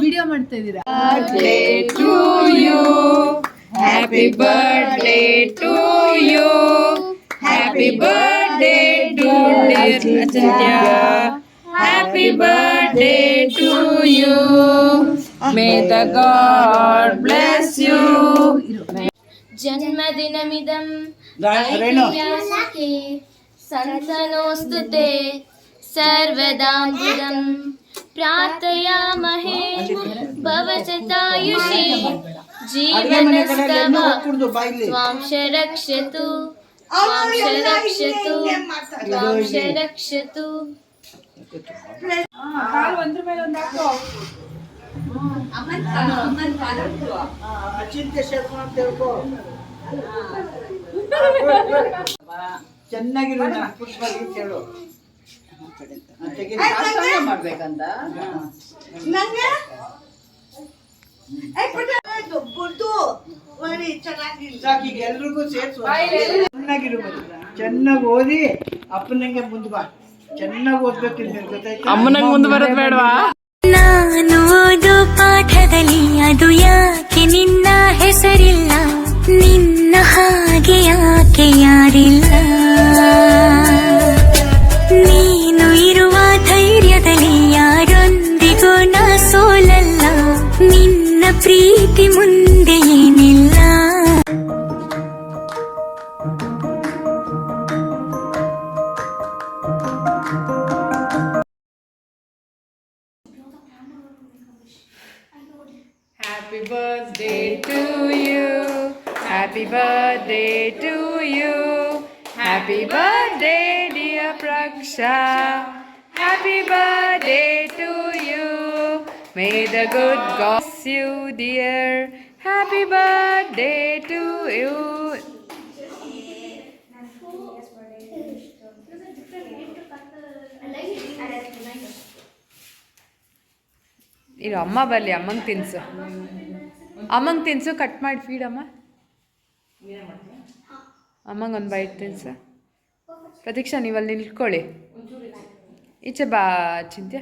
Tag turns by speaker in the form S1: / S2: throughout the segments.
S1: Video ಮಾಡ್ತಾ ಇದ್ದೀರಾ?
S2: Happy birthday to you, happy birthday to Achantya, happy birthday to you, may the God bless you.
S3: ಜನ್ಮದಿನಮಿದಂ ಐತಿಹಾಸಿಕೆ ಸಂತನೋಸ್ತುತೆ ಸರ್ವದಾಂಬುದಂ ಪ್ರಾರ್ಥಯಾಮಹೇ ಭವಶತಾಯುಷಿ ಜೀವನಸ್ತವ ತ್ವಾಂಶ ರಕ್ಷತು ತ್ವಾಂಶ ರಕ್ಷತು ತ್ವಾಂಶ ರಕ್ಷತು.
S4: ಚೆನ್ನಾಗಿರೋ ಪುಷ್ಪಗಿ ಕೇಳು ಮಾಡ್ಬೇಕಂತ ಈಗ ಎಲ್ರಿಗೂ ಸೇರ್ಸು. ಚೆನ್ನಾಗಿ ಓದಿ ಅಪ್ಪನಂಗೆ ಮುಂದೆ ಬಾ. ಚೆನ್ನಾಗಿ ಓದ್ಬೇಕಿಲ್ಲ ಗೊತ್ತಾಯ್ತು.
S2: ಅಮ್ಮನಂಗೆ ಮುಂದೆ ಬರೋದು ಬೇಡವಾ?
S5: ನಾನು ಓದೋ ಪಾಠದಲ್ಲಿ ಅದು ಯಾಕೆ ನಿನ್ನ ಹೆಸರಿಲ್ಲ, ನಿನ್ನ ಹಾಗೆ ಯಾಕೆ ಯಾರಿಲ್ಲ, ನೀನು ಇರುವ ಧೈರ್ಯದಲ್ಲಿ ಯಾರೊಂದಿಗೂ ನಾ ಸೋಲಲ್ಲ, ನಿನ್ನ ಪ್ರೀತಿ ಮುಂದೆ ಏನಿಲ್ಲ.
S2: Happy birthday to you, happy birthday to you, happy birthday dear Praksha, happy birthday to you, may the good God bless you dear, happy birthday to you. ಇದು ಅಮ್ಮ ಬರಲಿ, ಅಮ್ಮಂಗೆ ತಿನ್ಸು, ಅಮ್ಮಂಗೆ ತಿನ್ಸು, ಕಟ್ ಮಾಡಿ ಫೀಡ್ ಅಮ್ಮ, ಅಮ್ಮಂಗೆ ಒಂದು ಬೈಟ್ ತಿನ್ಸು. ಪ್ರತೀಕ್ಷಾ ನೀವಲ್ಲಿ ನಿಲ್ಕೊಳ್ಳಿ, ಈಚೆ ಬಾ ಚಿಂತ್ಯ.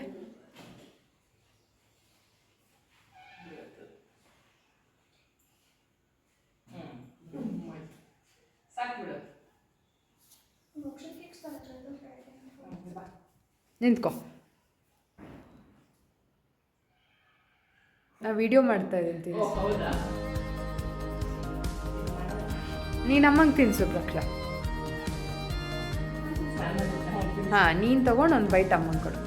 S2: ನಿಂತ್ಕೋ, ನಾ ವಿಡಿಯೋ ಮಾಡ್ತಾ ಇದ್ದೀನಿ. ನೀನು ಅಮ್ಮಂಗೆ ತಿನ್ಸು ಪ್ರಕ್ಷಾ. ಹಾಂ, ನೀನು ತಗೊಂಡು ಒಂದು ಬೈಟ್ ಅಮ್ಮಂಗೆ ಕೊಡು.